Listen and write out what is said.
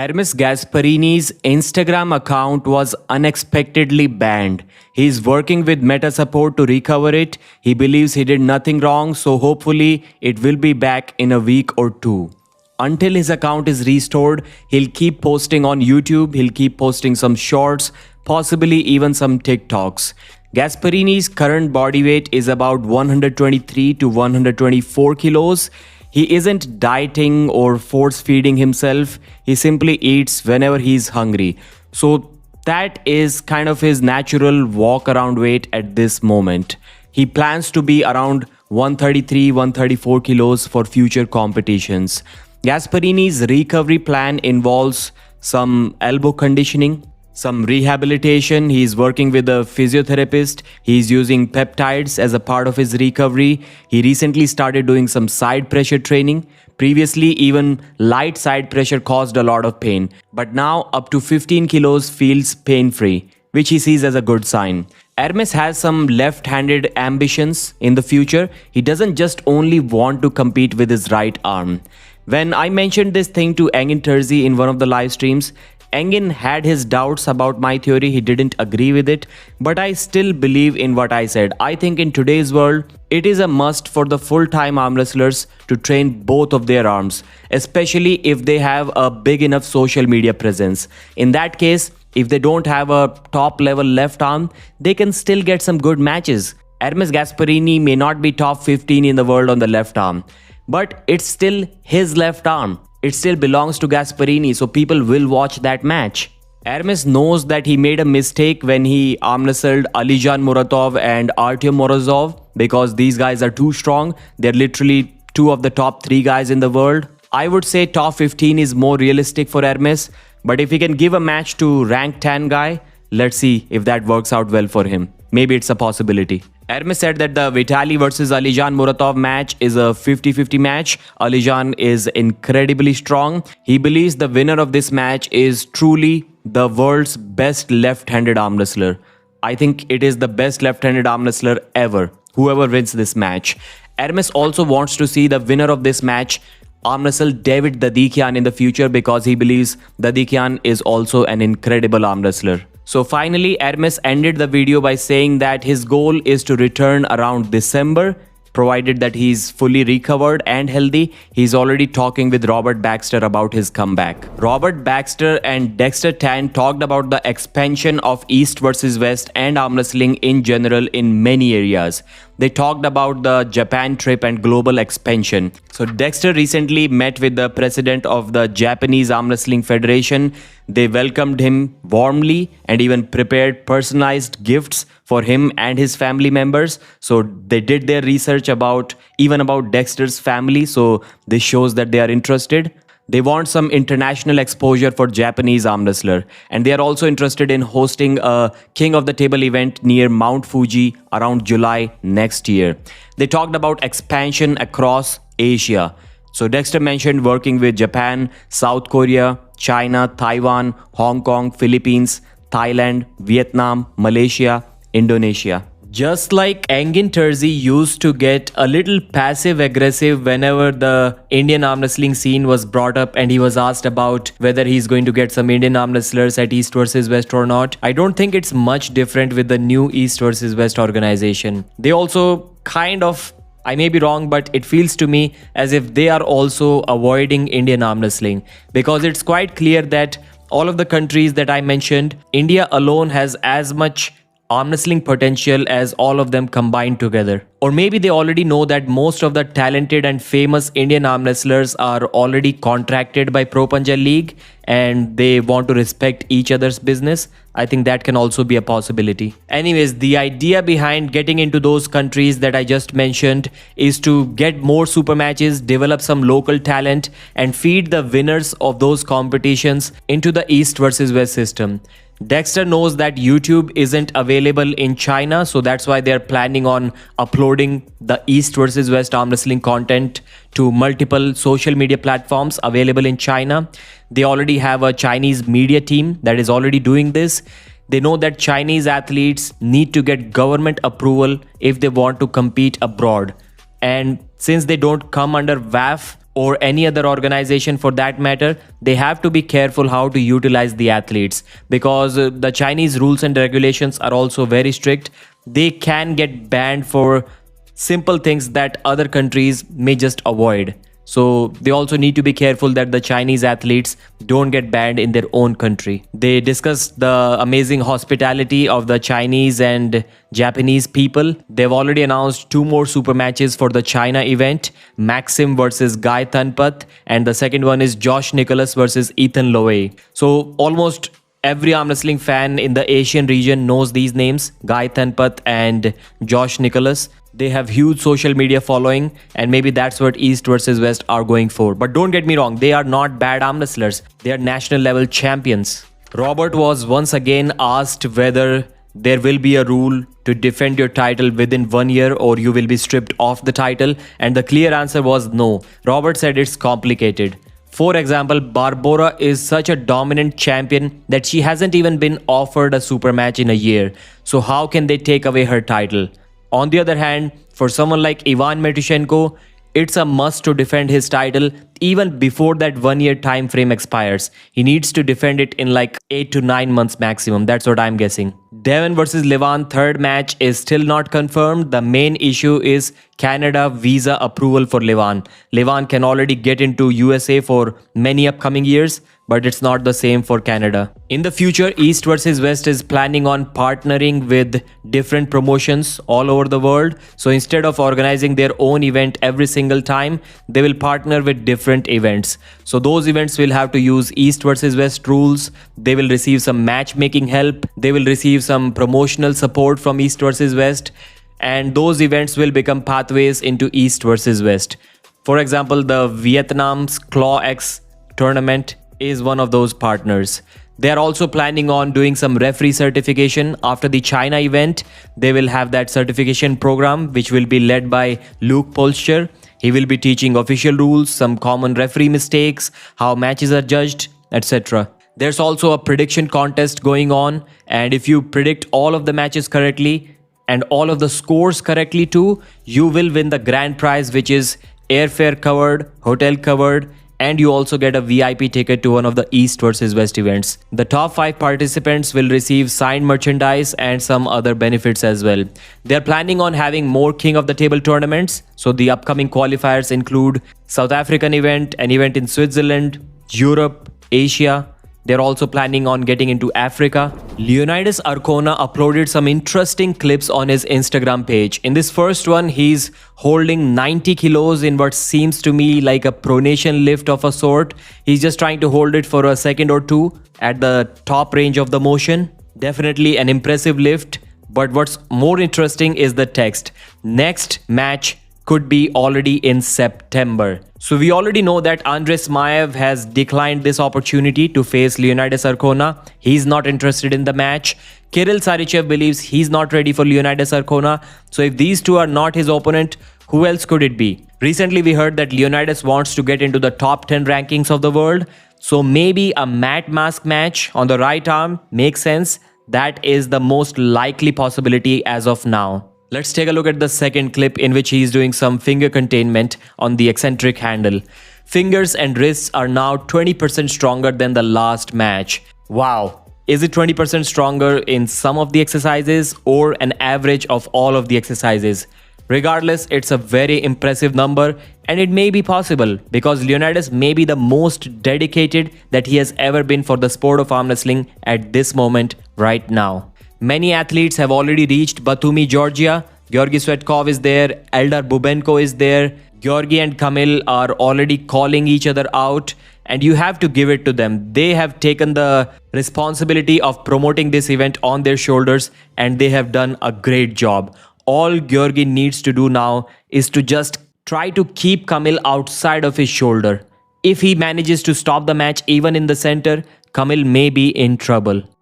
Hermes Gasparini's Instagram account was unexpectedly banned. He is working with Meta support to recover it. He believes he did nothing wrong, so hopefully it will be back in a week or two. Until his account is restored, he'll keep posting on YouTube, he'll keep posting some shorts, possibly even some TikToks. Gasparini's current body weight is about 123 to 124 kilos. He isn't dieting or force feeding himself. He simply eats whenever he's hungry. So that is kind of his natural walk around weight at this moment. He plans to be around 133, 134 kilos for future competitions. Gasparini's recovery plan involves some elbow conditioning, some rehabilitation. He's working with a physiotherapist. He's using peptides as a part of his recovery. He recently started doing some side pressure training. Previously, even light side pressure caused a lot of pain. But now up to 15 kilos feels pain-free, which he sees as a good sign. Hermes has some left-handed ambitions in the future. He doesn't just only want to compete with his right arm. When I mentioned this thing to Engin Terzi in one of the live streams, Engin had his doubts about my theory. He didn't agree with it, but I still believe in what I said. I think in today's world, it is a must for the full-time arm wrestlers to train both of their arms, especially if they have a big enough social media presence. In that case, if they don't have a top-level left arm, they can still get some good matches. Hermes Gasparini may not be top 15 in the world on the left arm, but it's still his left arm. It still belongs to Gasparini, so people will watch that match. Hermes knows that he made a mistake when he arm wrestled Alijan Muratov and Artyom Morozov because these guys are too strong. They're literally two of the top 3 guys in the world. I would say top 15 is more realistic for Hermes, but if he can give a match to rank 10 guy, let's see if that works out well for him. Maybe it's a possibility. Hermes said that the Vitali versus Alijan Muratov match is a 50-50 match. Alijan is incredibly strong. He believes the winner of this match is truly the world's best left-handed arm wrestler. I think it is the best left-handed arm wrestler ever, whoever wins this match. Hermes also wants to see the winner of this match arm wrestle David Dadikian in the future because he believes Dadikian is also an incredible arm wrestler. So finally, Hermes ended the video by saying that his goal is to return around December, provided that he's fully recovered and healthy. He's already talking with Robert Baxter about his comeback. Robert Baxter and Dexter Tan talked about the expansion of East versus West and arm wrestling in general in many areas. They talked about the Japan trip and global expansion. So Dexter recently met with the president of the Japanese Arm Wrestling Federation. They welcomed him warmly and even prepared personalized gifts for him and his family members. So they did their research about Dexter's family. So this shows that they are interested. They want some international exposure for Japanese arm wrestler, and they are also interested in hosting a King of the Table event near Mount Fuji around July next year. They talked about expansion across Asia. So Dexter mentioned working with Japan, South Korea, China, Taiwan, Hong Kong, Philippines, Thailand, Vietnam, Malaysia, Indonesia. Just like Engin Terzi used to get a little passive-aggressive whenever the Indian arm wrestling scene was brought up and he was asked about whether he's going to get some Indian arm wrestlers at East versus West or not, I don't think it's much different with the new East versus West organization. They also kind of, I may be wrong, but it feels to me as if they are also avoiding Indian arm wrestling, because it's quite clear that all of the countries that I mentioned, India alone has as much arm wrestling potential as all of them combined together. Or maybe they already know that most of the talented and famous Indian arm wrestlers are already contracted by Pro Punjab League and they want to respect each other's business. I think that can also be a possibility. Anyways, the idea behind getting into those countries that I just mentioned is to get more super matches, develop some local talent, and feed the winners of those competitions into the East versus West system. Dexter knows that YouTube isn't available in China, so that's why they're planning on uploading the East versus West arm wrestling content to multiple social media platforms available in China. They already have a Chinese media team that is already doing this. They know that Chinese athletes need to get government approval if they want to compete abroad. And since they don't come under WAF or any other organization for that matter, they have to be careful how to utilize the athletes, because the Chinese rules and regulations are also very strict. They can get banned for simple things that other countries may just avoid. So they also need to be careful that the Chinese athletes don't get banned in their own country. They discussed the amazing hospitality of the Chinese and Japanese people. They've already announced 2 more super matches for the China event: Maxim versus Guy Thunpat, and the second one is Josh Nicholas versus Ethan Lowe. So almost every arm wrestling fan in the Asian region knows these names, Guy Thunpat and Josh Nicholas. They have huge social media following, and maybe that's what East versus West are going for. But don't get me wrong, they are not bad arm wrestlers. They are national level champions. Robert was once again asked whether there will be a rule to defend your title within 1 year or you will be stripped of the title, and the clear answer was no. Robert said it's complicated. For example, Barbora is such a dominant champion that she hasn't even been offered a super match in a year. So how can they take away her title? On the other hand, for someone like Ivan Matyushenko, it's a must to defend his title even before that 1 year time frame expires. He needs to defend it in like 8 to 9 months maximum. That's what I'm guessing. Devon versus Levan third match is still not confirmed. The main issue is Canada visa approval for Levan. Levan can already get into USA for many upcoming years, but it's not the same for Canada. In the future, East versus West is planning on partnering with different promotions all over the world. So instead of organizing their own event every single time, they will partner with different events. So those events will have to use East versus West rules. They will receive some matchmaking help. They will receive some promotional support from East versus West. And those events will become pathways into East versus West. For example, the Vietnam's Claw X tournament is one of those partners. They are also planning on doing some referee certification after the China event. They will have that certification program which will be led by Luke Polster. He will be teaching official rules, some common referee mistakes, how matches are judged, etc. There's also a prediction contest going on, and if you predict all of the matches correctly and all of the scores correctly too, you will win the grand prize, which is airfare covered, hotel covered, and you also get a VIP ticket to one of the East versus West events. The top 5 participants will receive signed merchandise and some other benefits as well. They're planning on having more King of the Table tournaments. So the upcoming qualifiers include South African event, an event in Switzerland, Europe, Asia. They're also planning on getting into Africa. Leonidas Arcona uploaded some interesting clips on his Instagram page. In this first one, he's holding 90 kilos in what seems to me like a pronation lift of a sort. He's just trying to hold it for a second or two at the top range of the motion. Definitely an impressive lift. But what's more interesting is the text. Next match could be already in September. So we already know that Andrei Smaev has declined this opportunity to face Leonidas Arcona. He's not interested in the match. Kirill Sarychev believes he's not ready for Leonidas Arcona. So if these two are not his opponent, who else could it be? Recently we heard that Leonidas wants to get into the top 10 rankings of the world. So maybe a mat mask match on the right arm makes sense. That is the most likely possibility as of now. Let's take a look at the second clip in which he is doing some finger containment on the eccentric handle. Fingers and wrists are now 20% stronger than the last match. Wow. Is it 20% stronger in some of the exercises or an average of all of the exercises? Regardless, it's a very impressive number, and it may be possible because Leonidas may be the most dedicated that he has ever been for the sport of arm wrestling at this moment right now. Many athletes have already reached Batumi, Georgia. Georgy Svetkov is there, Eldar Bubenko is there. Georgy and Kamil are already calling each other out, and you have to give it to them. They have taken the responsibility of promoting this event on their shoulders, and they have done a great job. All Georgy needs to do now is to just try to keep Kamil outside of his shoulder. If he manages to stop the match even in the center, Kamil may be in trouble.